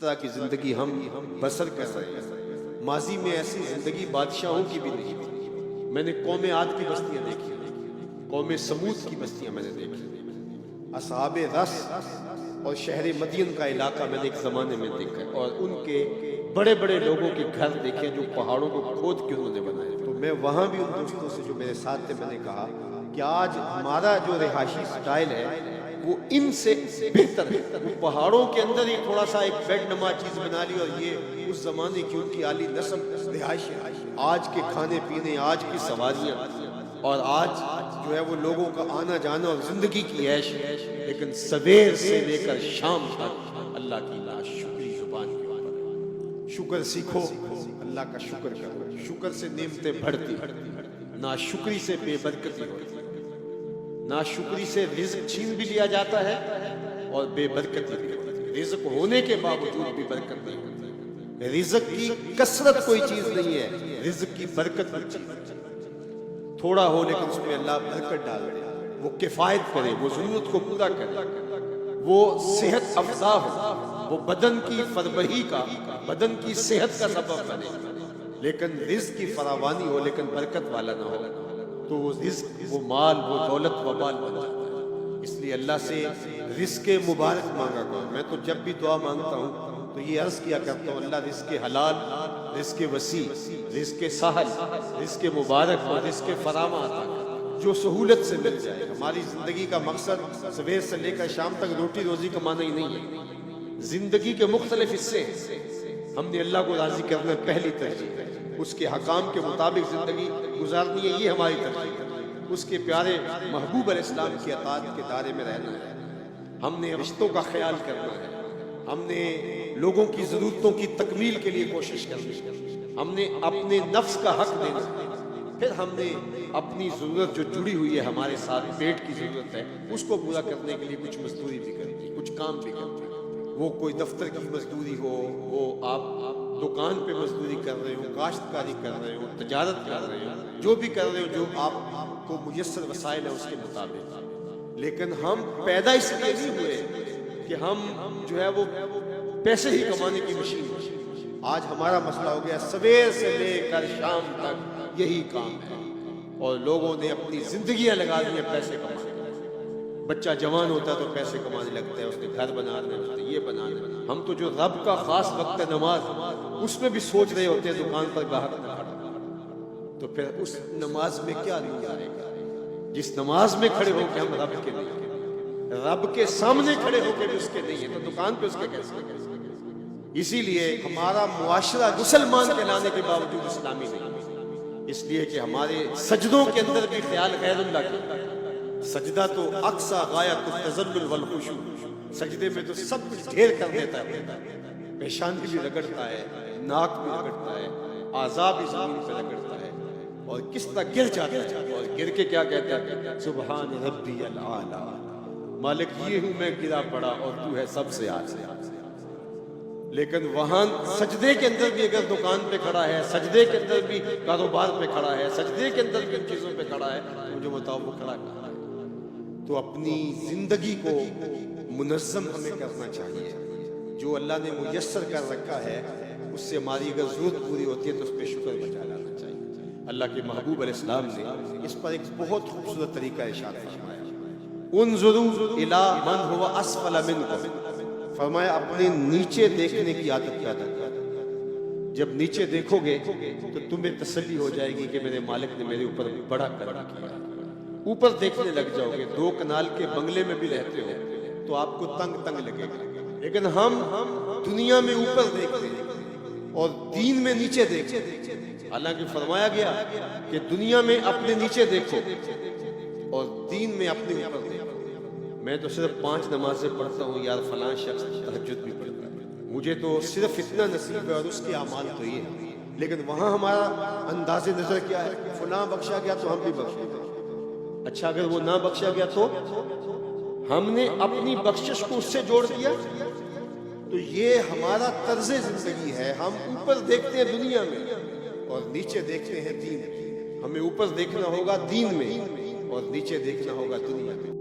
طرح کی زندگی ہم بسر کر رہے ہیں، ماضی میں ایسی زندگی بادشاہوں کی بھی نہیں تھی۔ میں نے قوم عاد کی بستیاں دیکھی، قوم سمود کی بستیاں میں نے دیکھی، اصحاب رس اور شہر مدین کا علاقہ میں نے ایک زمانے میں دیکھا، اور ان کے بڑے بڑے لوگوں کے گھر دیکھے جو پہاڑوں کو کھود کے انہوں نے بنائے۔ تو میں وہاں بھی ان دوستوں سے جو میرے ساتھ تھے، میں نے کہا کہ آج ہمارا جو رہائشی سٹائل ہے وہ ان سے بہتر ہے۔ وہ پہاڑوں کے اندر ہی تھوڑا سا ایک بیڈ نما چیز بنا لی، اور یہ اس زمانے کی ان کی عالی نسل رہائش ہے۔ آج کے کھانے پینے، آج کی سواریاں، اور آج جو ہے وہ لوگوں کا آنا جانا اور زندگی کی عیش، لیکن سویر سے لے کر شام تک اللہ کی ناشکری زبان کے اوپر۔ شکر سیکھو، اللہ کا شکر کرو، شکر سے نعمتیں بڑھتی، ناشکری سے بے برکتی ہوتی، ناشکری سے رزق چھین بھی لیا جاتا ہے اور بے برکتی بھی ہوتی ہے۔ رزق ہونے کے باوجود بھی برکت نہیں ہوتی۔ رزق کی کثرت کوئی چیز نہیں ہے، رزق کی برکت کی چیز ہے۔ تھوڑا ہو لیکن اس میں اللہ برکت ڈال دے، وہ کفایت کرے، وہ ضرورت کو پورا کرے، وہ صحت افزا ہو، وہ بدن کی فربہی کا، بدن کی صحت کا سبب بنے۔ لیکن رزق کی فراوانی ہو لیکن برکت والا نہ ہو تو وہ رزق، وہ مال، وہ دولت وبال بن جاتا ہے۔ اس لیے اللہ سے رزق مبارک مانگا کرو۔ میں تو جب بھی دعا مانگتا ہوں تو یہ عرض کیا کرتا ہوں، اللہ رزق حلال، رزق وسیع، رزق سہل، رزق مبارک اور رزق فراوان عطا کر، جو سہولت سے مل جائے۔ ہماری زندگی کا مقصد صبح سے لے کر شام تک روٹی روزی کمانا ہی نہیں ہے۔ زندگی کے مختلف حصے ہیں، ہم نے اللہ کو راضی کرنا پہلی ترجیح ہے، اس کے حکام کے مطابق زندگی گزارنی ہے، یہ ہماری ترجیح ہے۔ اس کے پیارے محبوب علیہ السلام کی اطاعت کے دائرے میں رہنا ہے، ہم نے رشتوں کا خیال کرنا ہے، ہم نے لوگوں کی ضرورتوں کی تکمیل کے لیے کوشش کرنی ہے، ہم نے اپنے نفس کا حق دینا ہے، پھر ہم نے اپنی ضرورت جو جڑی ہوئی ہے ہمارے ساتھ، پیٹ کی ضرورت ہے، اس کو پورا کرنے کے لیے کچھ مزدوری بھی کرنی ہے، کچھ کام بھی کرنا ہے۔ وہ کوئی دفتر کی مزدوری ہو، وہ آپ دکان پہ مزدوری کر رہے ہو، کاشتکاری کر رہے ہو، تجارت کر رہے ہو، جو بھی کر رہے ہو، جو آپ کو میسر وسائل ہے اس کے مطابق۔ لیکن ہم پیدا اس لیے نہیں ہوئے کہ ہم جو ہے وہ پیسے ہی کمانے کی مشین ہے۔ آج ہمارا مسئلہ ہو گیا سویر سے لے کر شام تک یہی کام ہے، اور لوگوں نے اپنی زندگیاں لگا دی ہیں پیسے کمانے۔ بچہ جوان ہوتا ہے تو پیسے کمانے لگتا ہے، اس نے گھر بنانے ہوتے، یہ بنانے۔ ہم تو جو رب کا خاص وقت ہے نماز، اس میں بھی سوچ رہے ہوتے ہیں دکان پر گاہک نہ کھڑا، تو پھر اس نماز میں کیا نور آئے گا؟ جس نماز میں کھڑے ہو کے ہم رب کے نہیں، رب کے سامنے کھڑے ہو کے بھی اس کے نہیں ہیں، تو دکان پہ اس کے کیسے؟ اسی لیے ہمارا معاشرہ مسلمان کہلانے کے باوجود اسلامی نہیں، اس لیے کہ ہمارے سجدوں کے اندر بھی خیال غیر اللہ کا۔ سجدہ تو اقصی غایت التذلل والخشوع، سجدے میں تو سب کچھ ڈھیر کر دیتا ہے، پیشانی بھی رگڑتا ہے، ناک بھی رگڑتا ہے، اعضاء بھی زمین پہ رگڑتا ہے، اور کس طرح گر جاتا ہے، اور گر کے کیا کہتا ہے؟ سبحان ربی الاعلی، مالک یہ ہوں میں گرا پڑا اور تو ہے سب سے اعلی۔ لیکن وہاں سجدے کے اندر بھی اگر دکان پہ کھڑا ہے، سجدے کے اندر بھی کاروبار پہ کھڑا ہے، سجدے کے اندر بھی ان چیزوں پہ کھڑا ہے، تو مجھے بتاؤ وہ کھڑا کہاں ہے؟ تو اپنی زندگی کو منظم ہمیں کرنا چاہیے، جو اللہ نے میسر کر رکھا ہے اس سے ہماری اگر ضرورت پوری ہوتی ہے تو اس پہ شکر بجا لانا چاہیے۔ اللہ کے محبوب علیہ السلام نے اس پر ایک بہت خوبصورت طریقہ ارشاد فرمایا، انظروا الی من هو اسفل منکم، فرمایا اپنے نیچے دیکھنے کی عادت پیدا کرو۔ جب نیچے دیکھو گے تو تمہیں تسلی ہو جائے گی کہ میرے مالک نے میرے اوپر بڑا کرم کیا۔ اوپر دیکھنے لگ جاؤ گے، 2 کنال کے بنگلے میں بھی رہتے ہو تو آپ کو تنگ تنگ لگے گا، لیکن ہم دنیا میں اوپر دیکھتے ہیں اور دین میں نیچے دیکھتے ہیں۔ حالانکہ فرمایا گیا کہ دنیا میں اپنے نیچے دیکھو اور دین میں اپنے اوپر دیکھو۔ میں تو صرف 5 نمازیں پڑھتا ہوں یار، فلاں شخص تہجد بھی پڑھتا ہے، مجھے تو صرف اتنا نصیب ہے اور اس کے اعمال تو یہ ہے، لیکن وہاں ہمارا انداز نظر کیا ہے؟ فلاں بخشا گیا تو ہم بھی بخشیں گے۔ اچھا اگر وہ نہ بخشا گیا تو ہم نے اپنی بخشش کو اس سے جوڑ دیا۔ تو یہ ہمارا طرز زندگی ہے، ہم اوپر دیکھتے ہیں دنیا میں اور نیچے دیکھتے ہیں دین میں۔ ہمیں اوپر دیکھنا ہوگا دین میں اور نیچے دیکھنا ہوگا دنیا میں۔